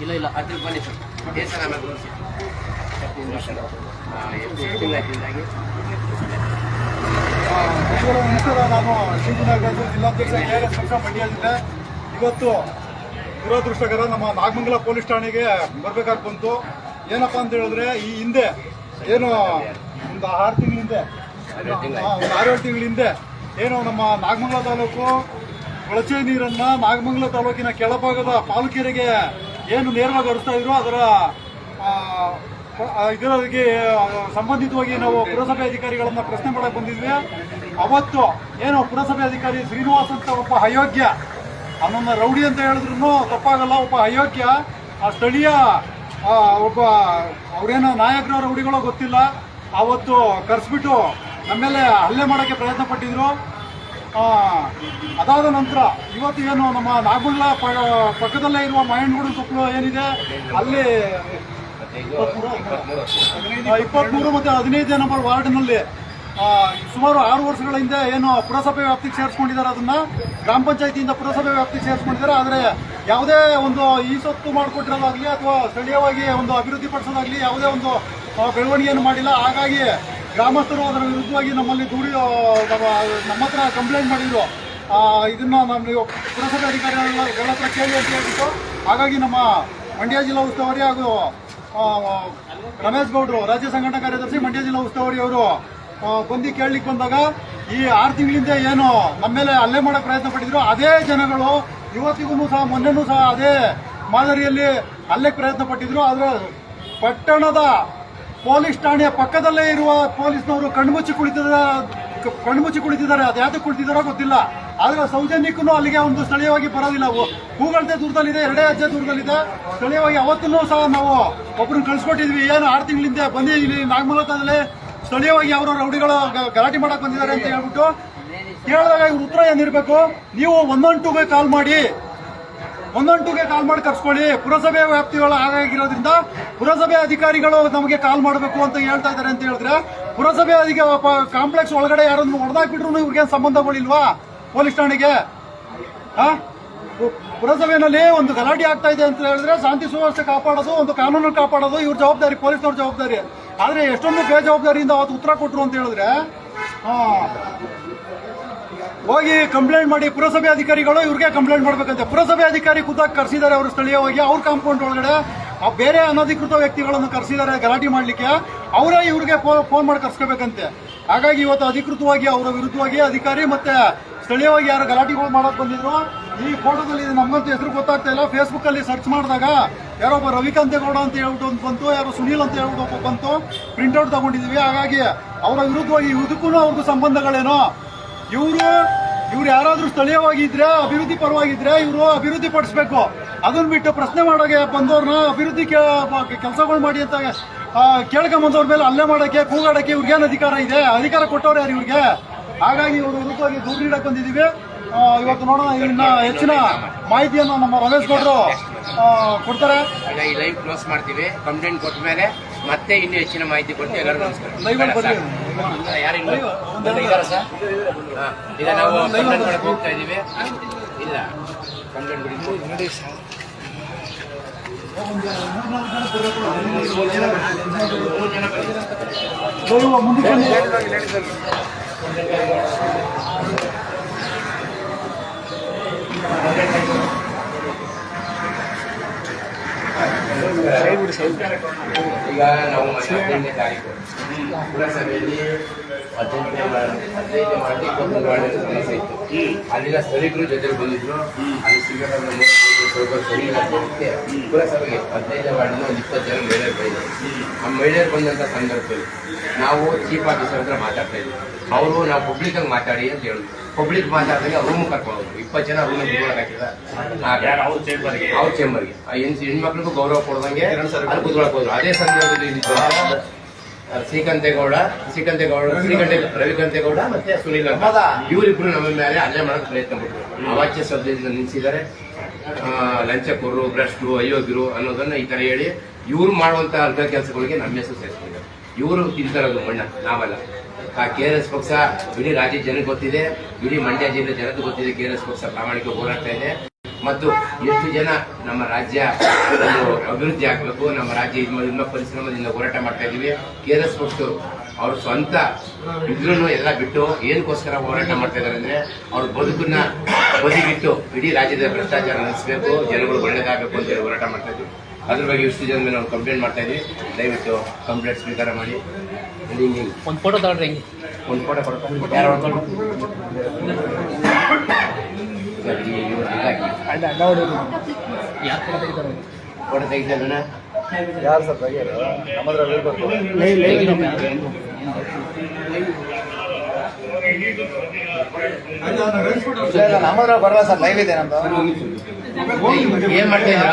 ಇಲ್ಲ ಇಲ್ಲ ಅದ್ರ ಬನ್ನಿ ಸರ್ ದೇವಸ್ಥಾನ ಆಮೇಲೆ ತೋರಿಸಿ ನಮಸ್ಕಾರ. ನಾನು ಶ್ರೀನಗರದ ಜಿಲ್ಲಾಧ್ಯಕ್ಷ KRS ಪಕ್ಷ ಮಂಡ್ಯ ಜಿಲ್ಲೆ. ಇವತ್ತು ದುರದೃಷ್ಟಕರ ನಮ್ಮ ನಾಗಮಂಗಲ ಪೊಲೀಸ್ ಠಾಣೆಗೆ ಬರ್ಬೇಕಾಗಿ ಬಂತು. ಏನಪ್ಪಾ ಅಂತ ಹೇಳಿದ್ರೆ, ಈ ಹಿಂದೆ ಏನು ಒಂದು 6 ತಿಂಗಳ ಹಿಂದೆ, ಒಂದು 6-7 ತಿಂಗಳ ಹಿಂದೆ ಏನು ನಮ್ಮ ನಾಗಮಂಗಲ ತಾಲೂಕು ಕೊಳಚೆ ನೀರನ್ನ ನಾಗಮಂಗಲ ತಾಲೂಕಿನ ಕೆಳಭಾಗದ ಪಾಲುಕೆರೆಗೆ ಏನು ನೇರವಾಗಿ ಹರಿಸ್ತಾ ಇದ್ರು, ಅದರ ಇದರಿಗೆ ಸಂಬಂಧಿತವಾಗಿ ನಾವು ಪುರಸಭೆ ಅಧಿಕಾರಿಗಳನ್ನ ಪ್ರಶ್ನೆ ಮಾಡಕ್ಕೆ ಬಂದಿದ್ವಿ. ಅವತ್ತು ಏನು ಪುರಸಭೆ ಅಧಿಕಾರಿ ಶ್ರೀನಿವಾಸ್ ಅಂತ ಒಬ್ಬ ಅಯೋಗ್ಯ, ಅವನನ್ನ ರೌಡಿ ಅಂತ ಹೇಳಿದ್ರು ತಪ್ಪಾಗಲ್ಲ, ಒಬ್ಬ ಅಯೋಗ್ಯ, ಆ ಸ್ಥಳೀಯ ಒಬ್ಬ ಅವ್ರೇನೋ ನಾಯಕರ ರೌಡಿಗಳೋ ಗೊತ್ತಿಲ್ಲ, ಅವತ್ತು ಕರೆಸ್ಬಿಟ್ಟು ನಮ್ಮ ಮೇಲೆ ಹಲ್ಲೆ ಮಾಡೋಕ್ಕೆ ಪ್ರಯತ್ನ ಪಟ್ಟಿದ್ರು. ಅದಾದ ನಂತರ ಇವತ್ತು ಏನು ನಮ್ಮ ನಾಗಮಂಗಲ ಪಕ್ಕದಲ್ಲೇ ಇರುವ ಮಾಯಣ್ಣಗೂಡು ಕೊಪ್ಪಳು ಏನಿದೆ, ಅಲ್ಲಿ 23 ಮತ್ತು 15 ನಂಬರ್ ವಾರ್ಡ್ನಲ್ಲಿ ಸುಮಾರು 6 ವರ್ಷಗಳ ಹಿಂದೆ ಏನು ಪುರಸಭೆ ವ್ಯಾಪ್ತಿಗೆ ಸೇರಿಸ್ಕೊಂಡಿದ್ದಾರೆ, ಅದನ್ನ ಗ್ರಾಮ ಪಂಚಾಯತಿಯಿಂದ ಪುರಸಭೆ ವ್ಯಾಪ್ತಿಗೆ ಸೇರಿಸ್ಕೊಂಡಿದ್ದಾರೆ. ಆದರೆ ಯಾವುದೇ ಒಂದು ಈ ಸೊತ್ತು ಮಾಡಿಕೊಟ್ಟಿರೋದಾಗಲಿ ಅಥವಾ ಸ್ಥಳೀಯವಾಗಿ ಒಂದು ಅಭಿವೃದ್ಧಿ ಪಡಿಸೋದಾಗಲಿ ಯಾವುದೇ ಒಂದು ಬೆಳವಣಿಗೆಯನ್ನು ಮಾಡಿಲ್ಲ. ಹಾಗಾಗಿ ಗ್ರಾಮಸ್ಥರು ಅದರ ವಿರುದ್ಧವಾಗಿ ನಮ್ಮಲ್ಲಿ ನಮ್ಮ ಹತ್ರ ಕಂಪ್ಲೇಂಟ್ ಮಾಡಿದ್ರು. ಇದನ್ನ ನೀವು ಪುರಸಭೆ ಅಧಿಕಾರಿಗಳ ಹತ್ರ ಕೇಳಿ ಅಂತ ಹೇಳ್ಬಿಟ್ಟು, ಹಾಗಾಗಿ ನಮ್ಮ ಮಂಡ್ಯ ಜಿಲ್ಲಾ ಉಸ್ತುವಾರಿ ಹಾಗೂ ರಮೇಶ್ ಗೌಡ್ರು, ರಾಜ್ಯ ಸಂಘಟನಾ ಕಾರ್ಯದರ್ಶಿ, ಮಂಡ್ಯ ಜಿಲ್ಲಾ ಉಸ್ತುವಾರಿ ಅವರು ಬಂದು ಕೇಳಲಿಕ್ಕೆ ಬಂದಾಗ, ಈ 6 ತಿಂಗಳಿಂದ ಏನು ನಮ್ಮ ಮೇಲೆ ಹಲ್ಲೆ ಮಾಡಕ್ಕೆ ಪ್ರಯತ್ನ ಪಟ್ಟಿದ್ರು, ಅದೇ ಜನಗಳು ಇವತ್ತಿಗೂ ಸಹ ಮೊನ್ನೆನೂ ಸಹ ಅದೇ ಮಾದರಿಯಲ್ಲಿ ಹಲ್ಲೆಗೆ ಪ್ರಯತ್ನ ಪಟ್ಟಿದ್ರು. ಆದರೆ ಪಟ್ಟಣದ ಪೊಲೀಸ್ ಠಾಣೆಯ ಪಕ್ಕದಲ್ಲೇ ಇರುವ ಪೊಲೀಸ್ನವರು ಕಣ್ಮುಚ್ಚಿ ಕುಳಿತಿದ್ದಾರೆ. ಅದು ಯಾತಕ್ಕೆ ಕುಳಿತಿದ್ದಾರೋ ಗೊತ್ತಿಲ್ಲ. ಆದ್ರೆ ಸೌಜನ್ಯಕ್ಕೂ ಅಲ್ಲಿಗೆ ಒಂದು ಸ್ಥಳೀಯವಾಗಿ ಬರೋದಿಲ್ಲ. ಹೂಗಳತೆ ದೂರದಲ್ಲಿದೆ, 2 ಹೆಜ್ಜೆ ದೂರದಲ್ಲಿದೆ. ಸ್ಥಳೀಯವಾಗಿ ಅವತ್ತೂ ಸಹ ನಾವು ಒಬ್ಬರನ್ನ ಕಳಿಸ್ಕೊಟ್ಟಿದ್ವಿ. ಏನು 6 ತಿಂಗಳಿಂದ ಬಂದು ಇಲ್ಲಿ ನಾಗಮಂಗಲದಲ್ಲಿ ಸ್ಥಳೀಯವಾಗಿ ಅವರ ರೌಡಿಗಳು ಗಲಾಟೆ ಮಾಡಕ್ ಬಂದಿದ್ದಾರೆ ಅಂತ ಹೇಳ್ಬಿಟ್ಟು ಕೇಳಿದಾಗ ಇವ್ರ ಉತ್ತರ ಏನಿರಬೇಕು, ನೀವು 112ಗೆ ಕಾಲ್ ಮಾಡಿ, 112ಗೆ ಕಾಲ್ ಮಾಡಿ ಕರ್ಸ್ಕೊಳ್ಳಿ. ಪುರಸಭೆ ವ್ಯಾಪ್ತಿಗಳು ಹಾಗಾಗಿರೋದ್ರಿಂದ ಪುರಸಭೆ ಅಧಿಕಾರಿಗಳು ನಮಗೆ ಕಾಲ್ ಮಾಡಬೇಕು ಅಂತ ಹೇಳ್ತಾ ಇದ್ದಾರೆ ಅಂತ ಹೇಳಿದ್ರೆ, ಪುರಸಭೆ ಕಾಂಪ್ಲೆಕ್ಸ್ ಒಳಗಡೆ ಯಾರನ್ನು ಹೊಡೆದಾಕ್ಬಿಟ್ರು ಇವ್ರಿಗೆ ಸಂಬಂಧಗಳಿಲ್ವಾ ಪೊಲೀಸ್ ಠಾಣೆಗೆ? ಪುರಸಭೆಯಲ್ಲಿ ಒಂದು ಗಲಾಟೆ ಆಗ್ತಾ ಇದೆ ಅಂತ ಹೇಳಿದ್ರೆ ಶಾಂತಿ ಸುವ್ಯವಸ್ಥೆ ಕಾಪಾಡೋದು, ಒಂದು ಕಾನೂನು ಕಾಪಾಡೋದು ಇವ್ರ ಜವಾಬ್ದಾರಿ, ಪೊಲೀಸ್ನವ್ರ ಜವಾಬ್ದಾರಿ. ಆದ್ರೆ ಎಷ್ಟೊಂದು ಬೇಜವಾಬ್ದಾರಿಯಿಂದ ಅವತ್ತು ಉತ್ತರ ಕೊಟ್ಟರು ಅಂತ ಹೇಳಿದ್ರೆ, ಹೋಗಿ ಕಂಪ್ಲೇಂಟ್ ಮಾಡಿ ಪುರಸಭೆ ಅಧಿಕಾರಿಗಳು ಇವ್ರಿಗೆ ಕಂಪ್ಲೇಂಟ್ ಮಾಡ್ಬೇಕಂತೆ. ಪುರಸಭೆ ಅಧಿಕಾರಿ ಖುದ್ದಾಗಿ ಕರೆಸಿದ್ದಾರೆ ಅವರು ಸ್ಥಳೀಯವಾಗಿ, ಅವ್ರ ಕಾಂಪೌಂಡ್ ಒಳಗಡೆ ಬೇರೆ ಅನಧಿಕೃತ ವ್ಯಕ್ತಿಗಳನ್ನು ಕರೆಸಿದ್ದಾರೆ ಗಲಾಟೆ ಮಾಡ್ಲಿಕ್ಕೆ. ಅವರೇ ಇವ್ರಿಗೆ ಫೋನ್ ಮಾಡಿ ಕರ್ಸ್ಕೋಬೇಕಂತೆ. ಹಾಗಾಗಿ ಇವತ್ತು ಅಧಿಕೃತವಾಗಿ ಅವರ ವಿರುದ್ಧವಾಗಿ ಅಧಿಕಾರಿ ಮತ್ತೆ ಸ್ಥಳೀಯವಾಗಿ ಯಾರು ಗಲಾಟೆಗಳು ಮಾಡಕ್ ಬಂದಿದ್ರು, ಈ ಫೋಟೋದಲ್ಲಿ ನಮ್ಗಂತೂ ಹೆಸರು ಗೊತ್ತಾಗ್ತಾ ಇಲ್ಲ. ಫೇಸ್ಬುಕ್ ಅಲ್ಲಿ ಸರ್ಚ್ ಮಾಡಿದಾಗ ಯಾರೊಬ್ಬ ರವಿಕಾಂತೇಗೌಡ ಅಂತ ಹೇಳ್ಬಿಟ್ಟು ಒಂದು ಬಂತು, ಯಾರೋ ಸುನೀಲ್ ಅಂತ ಹೇಳ್ಬಿಟ್ಟು ಒಬ್ಬ ಬಂತು, ಪ್ರಿಂಟ್ಔಟ್ ತಗೊಂಡಿದ್ವಿ. ಹಾಗಾಗಿ ಅವರ ವಿರುದ್ಧವಾಗಿ ಇದಕ್ಕೂ ಅವ್ರಿಗೂ ಸಂಬಂಧಗಳೇನೋ, ಇವ್ರು ಯಾರಾದ್ರೂ ಸ್ಥಳೀಯವಾಗಿ ಇದ್ರೆ, ಅಭಿವೃದ್ಧಿ ಪರವಾಗಿದ್ರೆ ಇವರು ಅಭಿವೃದ್ಧಿ ಪಡಿಸ್ಬೇಕು. ಅದನ್ನ ಬಿಟ್ಟು ಪ್ರಶ್ನೆ ಮಾಡೋಕೆ ಬಂದವ್ರನ್ನ ಅಭಿವೃದ್ಧಿ ಕೆಲಸಗಳು ಮಾಡಿ ಅಂತ ಕೇಳ್ಕೊಂಬಂದವ್ರ ಮೇಲೆ ಹಲ್ಲೆ ಮಾಡೋಕೆ, ಕೂಗಾಡಕ್ಕೆ ಇವ್ರಿಗೇನು ಅಧಿಕಾರ ಇದೆ? ಅಧಿಕಾರ ಕೊಟ್ಟವ್ರು ಯಾರು ಇವ್ರಿಗೆ? ಹಾಗಾಗಿ ಇವ್ರ ವಿರುದ್ಧವಾಗಿ ದೂರು ನೀಡಕ್ ಬಂದಿದ್ದೀವಿ. ಇವತ್ತು ನೋಡೋಣ, ಇನ್ನ ಹೆಚ್ಚಿನ ಮಾಹಿತಿಯನ್ನು ನಮ್ಮ ರಮೇಶ್ ಗೌಡ್ರು ಕೊಡ್ತಾರೆ. ಈ ಲೈವ್ ಕ್ಲೋಸ್ ಮಾಡ್ತೀವಿ. ಕಂಪ್ಲೇಂಟ್ ಕೊಟ್ಟ ಮೇಲೆ ಮತ್ತೆ ಇನ್ನೂ ಹೆಚ್ಚಿನ ಮಾಹಿತಿ ಕೊಡ್ತೀವಿ. ಎಲ್ಲರೂ ನಮಸ್ಕಾರ. ಯಾರಿಲ್ಲ ಈಗ ನಾವು ಕಂಪ್ಲೇಂಟ್ ಮಾಡಕ್ಕೆ ಹೋಗ್ತಾ ಇದೀವಿ. ಇಲ್ಲ ಕಂಪ್ಲೇಂಟ್ ನೋಡಿ ಸರ್, ಈಗ ನಾವು 15ನೇ ತಾರೀಕು ಪುರಸಭೆಯಲ್ಲಿ 15 ಮಾಡಿ 23 ವಾರ್ಡ್ ಸಮಸ್ಯೆ ಇತ್ತು. ಅಲ್ಲಿನ ಸ್ಥಳೀಕರು ಜೊತೆ ಬಂದಿದ್ರು. ಅಲ್ಲಿ ಸಿಗಲ್ಲ ಸ್ವಲ್ಪ ಸರಿ ಇಲ್ಲ ಅಂತ ಪುರಸಭೆಗೆ 15ನೇ ವಾರ್ಡಿನ ಒಂದು 20 ಜನ ಮಹಿಳೆಯರು ಬಂದಿದ್ರು. ಆ ಮಹಿಳೆಯರು ಬಂದಂಥ ಸಂದರ್ಭದಲ್ಲಿ ನಾವು ಚೀಫ್ ಆಫೀಸರ್ ಹತ್ರ ಮಾತಾಡ್ತಾ ಇದ್ವಿ. ಅವರು ನಾವು ಪಬ್ಲಿಕ್ ಆಗಿ ಮಾತಾಡಿ ಅಂತ ಹೇಳಿದ್ರು. ಪಬ್ಲಿಕ್ ಮಾತಾಡಿದಾಗ ರೂಮ್ ಕರ್ಕೊಂಡು ಹೋದ್ರು. 20 ಜನ ರೂಮ್ ಹಾಕಿದ್ದಾರೆ ಅವ್ರ ಚೇಂಬರ್ಗೆ. ಹೆಣ್ಮಕ್ಳಿಗೂ ಗೌರವ ಕೊಡ್ದಂಗೆ ಅಲ್ಲಿ ಕೂತ್ಕೊಳಕ್ ಹೋದ್ರು. ಅದೇ ಸಂದರ್ಭದಲ್ಲಿ ರವಿಕಾಂತೇಗೌಡ ಮತ್ತೆ ಸುನೀಲ್ ಅಂತ ಇವರಿಬ್ರು ನಮ್ಮ ಮೇಲೆ ಹಲ್ಲೆ ಮಾಡಕ್ಕೆ ಪ್ರಯತ್ನ ಪಟ್ಟರು. ಅವಾಚ್ಯ ಶಬ್ದದಿಂದ ನಿಲ್ಲಿಸಿದ್ದಾರೆ. ಲಂಚಕೋರರು, ಭ್ರಷ್ಟರು, ಅಯೋಗ್ಯರು ಅನ್ನೋದನ್ನ ಈ ತರ ಹೇಳಿ ಇವ್ರು ಮಾಡುವಂತ ಅರ್ಧ ಕೆಲಸಗಳಿಗೆ ನಮ್ಮ ಹೆಸರು ಸೇರಿಸ್ಕೊಂಡಿದ್ದಾರೆ. ಇವರು ತಿಂತಾರದು ಮಣ್ಣ, ನಾವಲ್ಲ. KRS ಪಕ್ಷ ಇಡೀ ರಾಜ್ಯ ಜನಕ್ಕೆ ಗೊತ್ತಿದೆ, ಇಡೀ ಮಂಡ್ಯ ಜಿಲ್ಲೆ ಜನತೆ ಗೊತ್ತಿದೆ. KRS ಪಕ್ಷ ಪ್ರಾಮಾಣಿಕ ಹೋರಾಡ್ತಾ ಇದೆ. ಮತ್ತು ಎಷ್ಟು ಜನ ನಮ್ಮ ರಾಜ್ಯ ಒಂದು ಅಭಿವೃದ್ಧಿ ಆಗಬೇಕು, ನಮ್ಮ ರಾಜ್ಯ ಇನ್ನೂ ಪರಿಶ್ರಮದಿಂದ ಹೋರಾಟ ಮಾಡ್ತಾ ಇದ್ದೀವಿ. KRS ಪಕ್ಷರು ಅವ್ರ ಸ್ವಂತ ಇದ್ರೂ ಎಲ್ಲ ಬಿಟ್ಟು ಏನಕ್ಕೋಸ್ಕರ ಹೋರಾಟ ಮಾಡ್ತಾ ಇದ್ದಾರೆ ಅಂದರೆ ಅವ್ರ ಬದುಕನ್ನ ಬದಿಗಿಟ್ಟು ಇಡೀ ರಾಜ್ಯದ ಭ್ರಷ್ಟಾಚಾರ ನಿಲ್ಲಿಸಬೇಕು, ಜನಗಳು ಒಳ್ಳೇದಾಗಬೇಕು ಅಂತೇಳಿ ಹೋರಾಟ ಮಾಡ್ತಾ ಇದ್ದೀವಿ. ಅದ್ರ ಬಗ್ಗೆ ಇಷ್ಟು ಜನ ಮೇಲೆ ನಾವು ಕಂಪ್ಲೇಂಟ್ ಮಾಡ್ತಾ ಇದ್ವಿ. ದಯವಿಟ್ಟು ಕಂಪ್ಲೇಂಟ್ ಸ್ವೀಕಾರ ಮಾಡಿ. ಒಂದು ಫೋಟೋ ತಗೊಳ್ರಿ, ಹೆಂಗೆ ಒಂದು ಫೋಟೋ ಕೊಡ್ತಾರೆ ಯಾರು ಹೊಡ್ಕೊಂಡು ಯಾರು ಫೋಟೋ ತೆಗಿತಾರೆ? ಫೋಟೋ ತೆಗಿತಾರಣ್ಣ ಯಾರು ಸರ್ ತೆಗಿಯೋದು? ನಮ್ಮದ್ರಲ್ಲಿ ನಮ್ಮದ್ರಲ್ಲಿ ಬರಲ್ಲ ಸರ್, ಲೈವ್ ಇದೆ ನಮ್ದು. ಏನ್ ಮಾಡ್ತಾ ಇದ್ರ?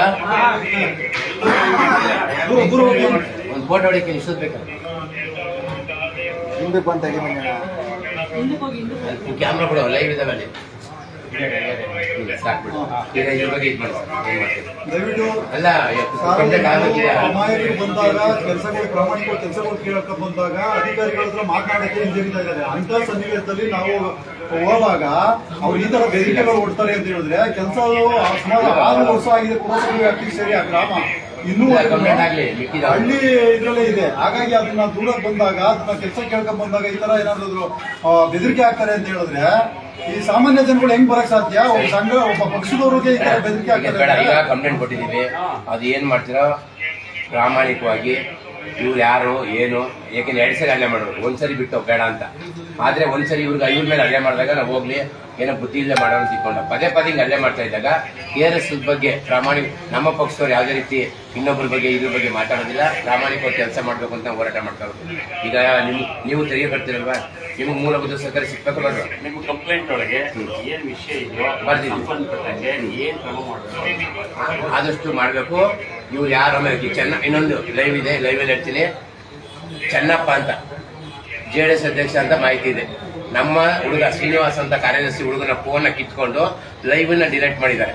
ಒಂದು ಫೋಟೋ ಹೊಡಿಕೆ ಇಷ್ಟೊತ್ತು ಬೇಕಾ? ಹಿಂದಕ್ಕೆ ಬಂದು ತೆಗಿ ಕ್ಯಾಮ್ರಾ ಕೊಡೋ ಲೈವ್ ಇದಾವೆ ಅಲ್ಲಿ. ಸಾಕ್ಬಿಡು. ಈಗ ಇದ್ರ ಬಗ್ಗೆ ಇದು ಮಾಡಿ ಏನ್ ಮಾಡ್ತೀವಿ? ದಯವಿಟ್ಟು ಅಲ್ಲ ಅಮಾಯಕರು ಬಂದಾಗ ಕೆಲಸಗಳು ಪ್ರಾಮಾಣಿಕ ಕೆಲಸಗಳು ಕೇಳಕ ಬಂದಾಗ ಅಧಿಕಾರಿಗಳ ಹತ್ರ ಮಾತನಾಡಕ್ಕೆ ಹಿಂಜರಿತಾ ಇದ್ದಾರೆ. ಅಂತ ಸನ್ನಿವೇಶದಲ್ಲಿ ನಾವು ಹೋಗುವಾಗ ಅವ್ರು ಈ ತರ ಬೆದರಿಕೆಗಳು ಕೊಡ್ತಾರೆ ಅಂತ ಹೇಳಿದ್ರೆ ಕೆಲಸ ಸುಮಾರು 6 ವರ್ಷ ಆಗಿದೆ ಪುರಸಭೆ ವ್ಯಾಪ್ತಿಗೆ ಸೇರಿ ಆ ಗ್ರಾಮ ಇನ್ನೂ ಹಳ್ಳಿ ಇದ್ರಲ್ಲೇ ಇದೆ. ಹಾಗಾಗಿ ಅದನ್ನ ದೂರಕ್ಕೆ ಬಂದಾಗ ಅದನ್ನ ಕೆಲಸ ಕೇಳ್ಕೊಂಡ್ ಬಂದಾಗ ಈ ತರ ಏನಾದ್ರು ಬೆದರಿಕೆ ಆಗ್ತಾರೆ ಅಂತ ಹೇಳಿದ್ರೆ ಈ ಸಾಮಾನ್ಯ ಜನಗಳು ಹೆಂಗ್ ಬರಕ್ ಸಾಧ್ಯ? ಒಬ್ಬ ಸಂಘ ಒಬ್ಬ ಪಕ್ಷದವ್ರಿಗೆ ಈ ತರ ಬೆದರಿಕೆ ಆಗ್ತಾರೆ. ಈಗ ಕಂಪ್ಲೇಂಟ್ ಕೊಟ್ಟಿದ್ದೀವಿ, ಅದು ಏನ್ ಮಾಡ್ತೀರೋ ಪ್ರಾಮಾಣಿಕವಾಗಿ ಇವ್ರು ಯಾರು ಏನು, ಯಾಕೆಂದ್ರೆ 2 ಸರಿ ಹಲ್ಲೆ ಮಾಡೋರು, ಒಂದ್ಸರಿ ಬಿಟ್ಟು ಬೇಡ ಅಂತ. ಆದ್ರೆ ಒಂದ್ಸರಿ ಇವ್ರಿಗೆ ಇವ್ರ ಮೇಲೆ ಹಲ್ಲೆ ಮಾಡಿದಾಗ ನಾವು ಹೋಗ್ಲಿ ಏನೋ ಬುದ್ಧಿ ಇಲ್ಲದೆ ಮಾಡೋಣ ತಿಳ್ಕೊಂಡ ಪದೇ ಹಿಂಗೆ ಹಲ್ಲೆ ಮಾಡ್ತಾ ಇದ್ದಾಗ KRS ಬಗ್ಗೆ ಪ್ರಾಮಾಣಿಕ ನಮ್ಮ ಪಕ್ಷದವ್ರು ಯಾವುದೇ ರೀತಿ ಇನ್ನೊಬ್ಬರ ಬಗ್ಗೆ ಇದ್ರ ಬಗ್ಗೆ ಮಾತಾಡೋದಿಲ್ಲ, ಪ್ರಾಮಾಣಿಕವಾಗಿ ಕೆಲಸ ಮಾಡಬೇಕು ಅಂತ ಹೋರಾಟ ಮಾಡ್ತಾ ಇರೋದು. ಈಗ ನೀವು ತೆರಿಗೆ ಕಟ್ತೀರಲ್ವಾ, ನಿಮ್ಗೆ ಮೂಲಭೂತ ಸಹಕಾರ ಸಿಗ್ಬೇಕು ಬೇಡ? ನಿಮ್ಮ ಕಂಪ್ಲೇಂಟ್ ಒಳಗೆ ಏನ್ ವಿಷಯ ಇದೆಯೋ ಸಂಬಂಧಪಟ್ಟಂಗೆ ಏನ್ ಕ್ರಮ ಮಾಡಬೇಕು ಆದಷ್ಟು ಮಾಡಬೇಕು. ಇವ್ರು ಯಾರು ಇನ್ನೊಂದು ಲೈವ್ ಇದೆ, ಲೈವಲ್ಲಿ ಹೇಳ್ತೀನಿ. ಚೆನ್ನಪ್ಪ ಅಂತ JDS ಅಧ್ಯಕ್ಷ ಅಂತ ಮಾಹಿತಿ ಇದೆ. ನಮ್ಮ ಹುಡುಗ ಶ್ರೀನಿವಾಸ್ ಅಂತ ಕಾರ್ಯದರ್ಶಿ ಹುಡುಗನ ಫೋನ್ನ ಕಿತ್ಕೊಂಡು ಲೈವ್ನ ಡಿಲೀಟ್ ಮಾಡಿದ್ದಾರೆ.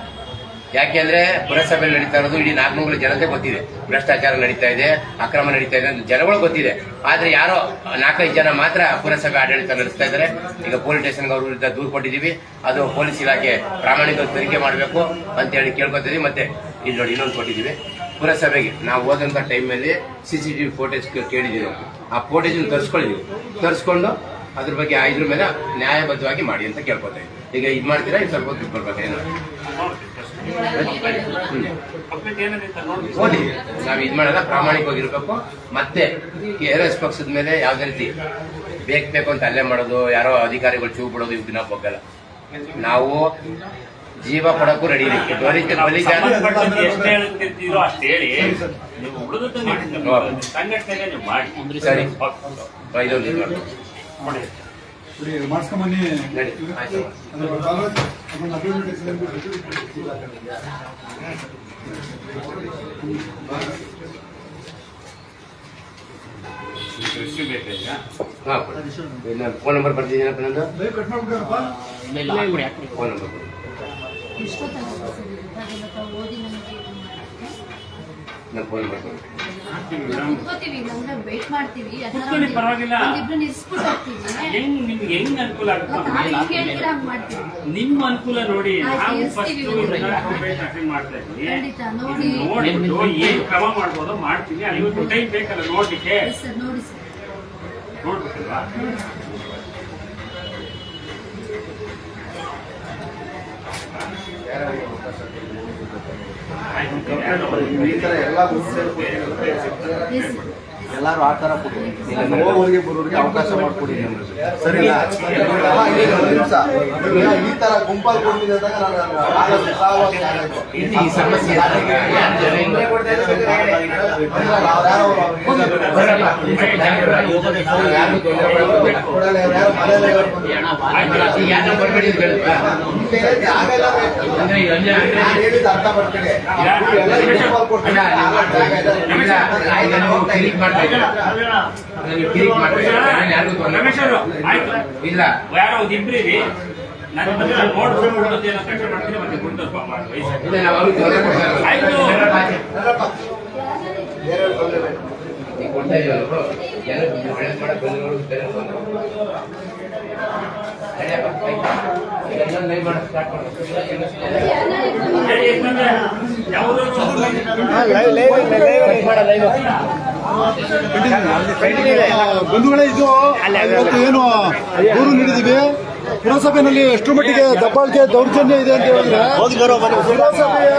ಯಾಕೆಂದ್ರೆ ಪುರಸಭೆ ನಡೀತಾ ಇರೋದು ಇಡೀ ನಾಗಮಂಗಲ ಜನತೆ ಗೊತ್ತಿದೆ, ಭ್ರಷ್ಟಾಚಾರ ನಡೀತಾ ಇದೆ, ಅಕ್ರಮ ನಡೀತಾ ಇದೆ ಅಂತ ಜನಗಳು ಗೊತ್ತಿದೆ. ಆದ್ರೆ ಯಾರೋ 4-5 ಜನ ಮಾತ್ರ ಪುರಸಭೆ ಆಡಳಿತ ನಡೆಸ್ತಾ ಇದ್ದಾರೆ. ಈಗ ಪೊಲೀಸ್ ಸ್ಟೇಷನ್ಗೆ ಅವ್ರ ವಿರುದ್ಧ ದೂರು ಕೊಟ್ಟಿದ್ದೀವಿ. ಅದು ಪೊಲೀಸ್ ಇಲಾಖೆ ಪ್ರಾಮಾಣಿಕ ತನಿಖೆ ಮಾಡಬೇಕು ಅಂತ ಹೇಳಿ ಕೇಳ್ಕೊತಿದ್ವಿ. ಮತ್ತೆ ಇಲ್ಲಿ ನೋಡಿ ಇನ್ನೊಂದು ಕೊಟ್ಟಿದ್ದೀವಿ ಪುರಸಭೆಗೆ. ನಾವು ಹೋದಂತ ಟೈಮಲ್ಲಿ CCTV ಫೋಟೇಜ್ ಕೇಳಿದ್ದೀವಿ. ಆ ಫೋಟೇಜ್ ತರಿಸ್ಕೊಂಡು ಅದ್ರ ಬಗ್ಗೆ ಇದ್ರ ಮೇಲೆ ನ್ಯಾಯಬದ್ಧವಾಗಿ ಮಾಡಿ ಅಂತ ಕೇಳ್ಕೊತಾ ಇದ್ದೀವಿ. ಈಗ ಇದು ಮಾಡ್ತೀರಾ, ಇದು ಸ್ವಲ್ಪ ಹೊತ್ತು ಬರ್ಬೇಕು ಏನೋ ನೋಡಿ. ನಾವು ಇದು ಮಾಡೋದ ಪ್ರಾಮಾಣಿಕವಾಗಿರ್ಬೇಕು. ಮತ್ತೆ KRS ಪಕ್ಷದ ಮೇಲೆ ಯಾವ್ದೇ ರೀತಿ ಬೇಕು ಅಂತ ಹಲ್ಲೆ ಮಾಡೋದು, ಯಾರೋ ಅಧಿಕಾರಿಗಳು ಚೂ ಬಿಡೋದು ಇವ್ ದಿನ ಹೋಗಲ್ಲ. ನಾವು ಜೀವ ಕೊಡಕ್ಕೂ ರೆಡಿ ಸರಿ. ಮಾಡಿಸ್ಕೊಂಬನ್ನಿ. ಫೋನ್ ನಂಬರ್ ಬರ್ತಿದ್ದೀನಪ್ಪ ನಂದು. ಕಟ್ ಮಾಡ್ಬಿಡ್ರಪ್ಪ. ಫೋನ್ ನಂಬರ್ ಕೊಡಿ. ನನ್ನ ಫೋನ್ ನಂಬರ್ ಕೊಡಿ. ಪರವಾಗಿಲ್ಲ, ನಿಮ್ಗೆ ಹೆಂಗ್ ಅನುಕೂಲ ಆಗುತ್ತೆ ನಿಮ್ಮ ಅನುಕೂಲ ನೋಡಿ. ನಾವು ಫಸ್ಟ್ ಮಾಡ್ತಾ ಇದ್ವಿ, ನೋಡ್ಬಿಟ್ಟು ಏನ್ ಕ್ರಮ ಮಾಡ್ಬೋದು ಮಾಡ್ತೀವಿ. ಇವತ್ತು ಟೈಮ್ ಬೇಕಲ್ಲ ನೋಡ್ಲಿಕ್ಕೆ, ನೋಡ್ಬೇಕಲ್ವಾ? ಎಲ್ಲಾರು ಆ ತರ ಹೋಗೋರಿಗೆ ಬರೋರಿಗೆ ಅವಕಾಶ ಮಾಡಿಕೊಡಿ. ಸರಿ, ಈ ತರ ಗುಂಪಲ್ಲಿ ಕೊಡ್ತಿದ್ದಾಗ ಈ ಸಮಸ್ಯೆ ಅರ್ಥ ಮಾಡ್ತೀನಿ. ಇಲ್ಲ ಯಾರೋ ಇಬ್ರಿ ನಾನು ನೋಡ್ಕೊಂಡು ಕಷ್ಟ ಮಾಡ್ತೀನಿ. ಮತ್ತೆ ಕೊಡ್ತಾ ಇದೀವಲ್ವ ಜನರು ಒಳ್ಳೇದು ಮಾಡಕ್ ಬಂದಿರೋರು ಬೇರೆ ಲೈವ್ ಮಾಡೋದು ಸ್ಟಾರ್ಟ್ ಮಾಡೋದು ಬಂಧುಗಳೇ, ಇದು ಇವತ್ತು ಏನು ದೂರು ನೀಡಿದ್ದೀವಿ. ಪುರಸಭೆಯಲ್ಲಿ ಎಷ್ಟು ಮಟ್ಟಿಗೆ ದಬ್ಬಾಳಿಕೆ ದೌರ್ಜನ್ಯ ಇದೆ ಅಂತ ಹೇಳಿದ್ರೆ, ಪುರಸಭೆಯ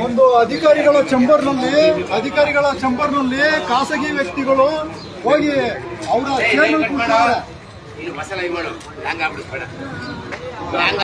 ಒಂದು ಅಧಿಕಾರಿಗಳ ಚಂಬರ್ನಲ್ಲಿ ಖಾಸಗಿ ವ್ಯಕ್ತಿಗಳು ಹೋಗಿ ಅವರ ಚೇರ್ನಲ್ಲಿ ಕೂತಿದ್ದಾರೆ. ಹೊಸ ಲೈವ್ ಮಾಡು